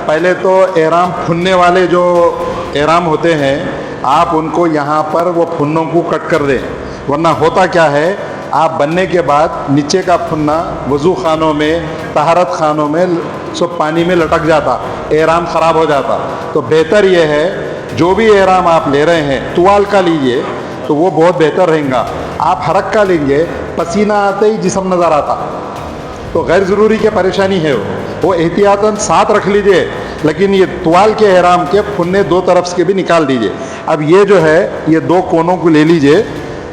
पहले तो एहराम फुनने वाले जो एहराम होते हैं, आप उनको यहाँ पर वो फुन्नों को कट कर दें, वरना होता क्या है, आप बनने के बाद नीचे का फुन्ना वज़ू खानों में, तहारत खानों में सब पानी में लटक जाता, एहराम ख़राब हो जाता। तो बेहतर ये है, जो भी एहराम आप ले रहे हैं तुवाल का लीजिए तो वो बहुत बेहतर रहेगा। आप हरक का लेंगे, पसीना आते ही जिस्म नज़र आता, तो गैर ज़रूरी की परेशानी है वो एहतियातन साथ रख लीजिए। लेकिन ये तुवाल के एहराम के फुन्ने दो तरफ से भी निकाल दीजिए। अब ये जो है, ये दो कोनों को ले लीजिए।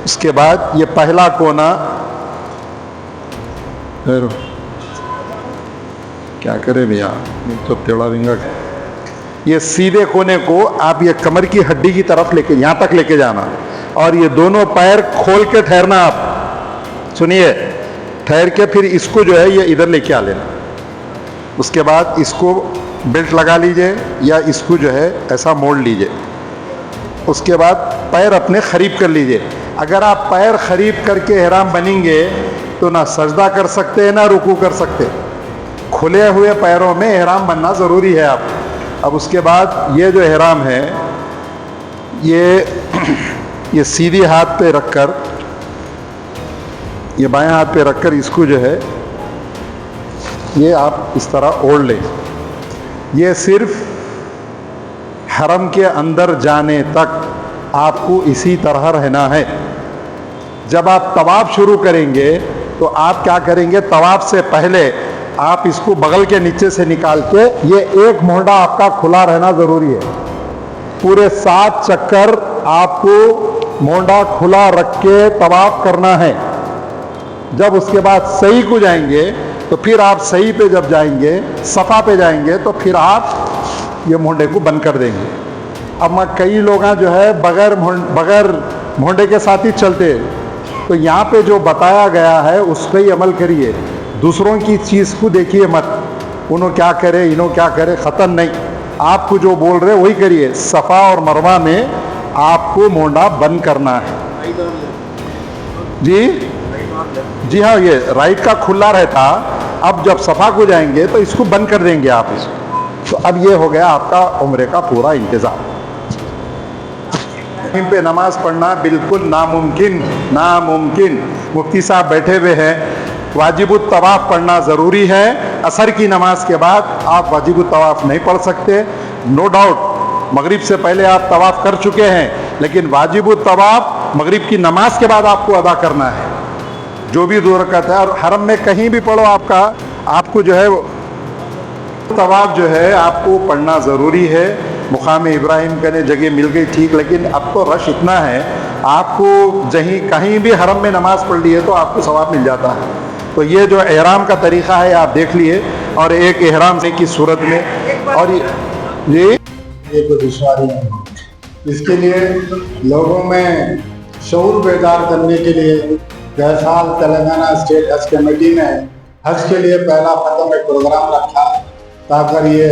उसके बाद ये पहला कोना, क्या करें भैया, तो टेढ़ा रिंगा, ये सीधे कोने को आप ये कमर की हड्डी की तरफ लेके यहाँ तक लेके जाना, और ये दोनों पैर खोल के ठहरना। आप सुनिए, ठहर के फिर इसको जो है ये इधर लेके आ लेना। उसके बाद इसको बेल्ट लगा लीजिए या इसको जो है ऐसा मोड़ लीजिए। उसके बाद पैर अपने करीब कर लीजिए। अगर आप पैर करीब करके एहराम बनेंगे तो ना सजदा कर सकते हैं ना रुकू कर सकते। खुले हुए पैरों में एहराम बनना ज़रूरी है आप। अब उसके बाद ये जो एहराम है, ये सीधे हाथ पे रखकर, ये बाएं हाथ पे रखकर इसको जो है ये आप इस तरह ओढ़ लें। ये सिर्फ हरम के अंदर जाने तक आपको इसी तरह रहना है। जब आप तवाफ शुरू करेंगे तो आप क्या करेंगे, तवाफ से पहले आप इसको बगल के नीचे से निकाल के, ये एक मोहडा आपका खुला रहना ज़रूरी है। पूरे 7 चक्कर आपको मोहडा खुला रख के तवाफ करना है। जब उसके बाद सही को जाएंगे तो फिर आप सही पे जब जाएंगे, सफ़ा पे जाएंगे, तो फिर आप ये मोहडे को बंद कर देंगे। अब कई लोग जो है बगैर मोहडे के साथ ही चलते हैं, तो यहाँ पे जो बताया गया है उस पर ही अमल करिए। दूसरों की चीज़ को देखिए मत, उन्हों क्या करे इन्हों क्या करे, ख़त्म नहीं। आपको जो बोल रहे वही करिए। सफ़ा और मरवा में आपको मोहडा बंद करना है। जी हाँ, ये राइट का खुला रहता। अब जब सफ़ा को जाएंगे तो इसको बंद कर देंगे आप इसको। तो अब ये हो गया आपका उम्रे का पूरा इंतज़ाम। पे नमाज पढ़ना बिल्कुल नामुमकिन। मुफ्ती साहब बैठे हुए हैं। वाजिबुत तवाफ़ पढ़ना ज़रूरी है। असर की नमाज के बाद आप वाजिबुत तवाफ़ नहीं पढ़ सकते। नो डाउट मगरिब से पहले आप तवाफ़ कर चुके हैं, लेकिन वाजिबुत तवाफ़ मगरिब की नमाज के बाद आपको अदा करना है, जो भी 2 रकात है। और हरम में कहीं भी पढ़ो, आपको जो है तवाफ़ जो है आपको पढ़ना ज़रूरी है। मुकाम इब्राहिम का ने जगह मिल गई ठीक, लेकिन अब तो रश इतना है, आपको कहीं भी हरम में नमाज पढ़ ली है तो आपको सवाब मिल जाता है। तो ये जो एहराम का तरीक़ा है आप देख लिए, और एक एहराम से की सूरत में, और ये कोई दुश्वारी नहीं। इसके लिए लोगों में शऊर बेदार करने के लिए गए साल तेलंगाना स्टेट हज कमेटी ने हज के लिए पहला ख़त्म एक प्रोग्राम रखा, ताकि ये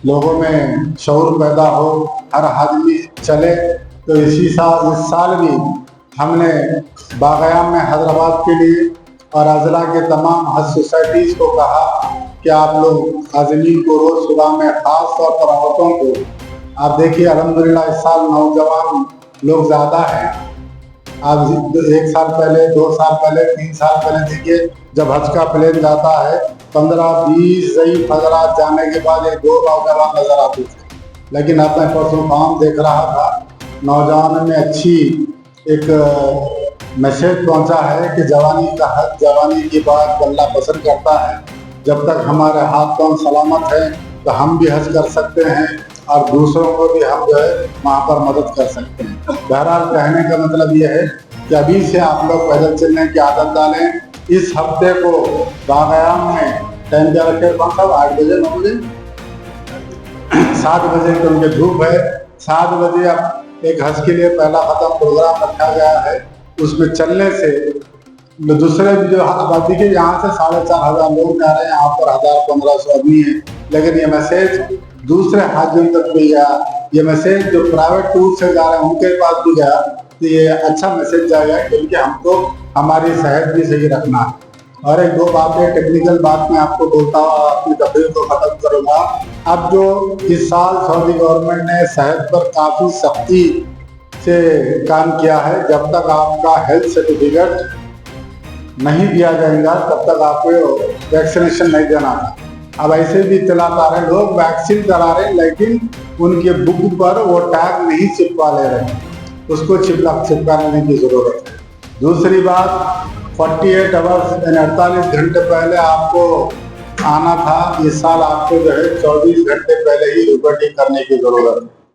लोगों में शऊर पैदा हो, हर आदमी चले। तो इस साल भी हमने बाग़याम में हैदराबाद के लिए और अज़ला के तमाम हज सोसाइटीज़ को कहा कि आप लोग आज़मीन को रोज़ सुबह में ख़ास तौर पर औरतों को, आप देखिए अल्हम्दुलिल्लाह इस साल नौजवान लोग ज़्यादा हैं। आप 1 साल पहले, 2 साल पहले, 3 साल पहले देखिए, जब हज का प्लेन जाता है 15-20 ज़ईफ़ हज़रात जाने के बाद 1-2 नौजवान नज़र आते थे। लेकिन अब मैं परसों काम देख रहा था, नौजवानों में अच्छी एक मैसेज पहुंचा है कि जवानी का हज, जवानी की बात अल्लाह पसंद करता है। जब तक हमारे हाथ पांव सलामत है तो हम भी हज कर सकते हैं और दूसरों को भी हम जो है वहाँ पर मदद कर सकते हैं। बहरहाल कहने का मतलब ये है कि अभी से आप लोग पैदल चलने की आदत डालें। इस हफ्ते को बाग़याम में टाइम क्या रखे, 8 बजे 9 बजे 7 बजे क्योंकि धूप है, 7 बजे अब एक हज के लिए पहला ख़त्म प्रोग्राम रखा गया है। उसमें चलने से दूसरे भी जो आबादी के यहाँ से 4,500 लोग जा रहे हैं, यहाँ पर 1,000-1,500 आदमी है। लेकिन ये मैसेज दूसरे हाजियों तक भी गया, ये मैसेज जो प्राइवेट टूर से जा रहे हैं उनके पास भी गया, तो ये अच्छा मैसेज जाएगा, क्योंकि हमको हमारी सेहत भी सही रखना है। और एक दो बातें टेक्निकल बात मैं आपको बोलता हूँ, अपनी तकरीर को खत्म करूंगा। अब जो इस साल सऊदी गवर्नमेंट ने सेहत पर काफी सख्ती से काम किया है, जब तक आपका हेल्थ सर्टिफिकेट नहीं दिया जाएगा तब तक आपको वैक्सीनेशन नहीं देना। अब ऐसे भी इत्तलात आ रहे हैं, लोग वैक्सीन करा रहे हैं लेकिन उनके बुक पर वो टैग नहीं चिपका ले रहे हैं, उसको चिपकाने की जरूरत है। दूसरी बात, 48 आवर्स यानी 48 घंटे पहले आपको आना था, इस साल आपको जो है 24 घंटे पहले ही रिपोर्टिंग करने की जरूरत है।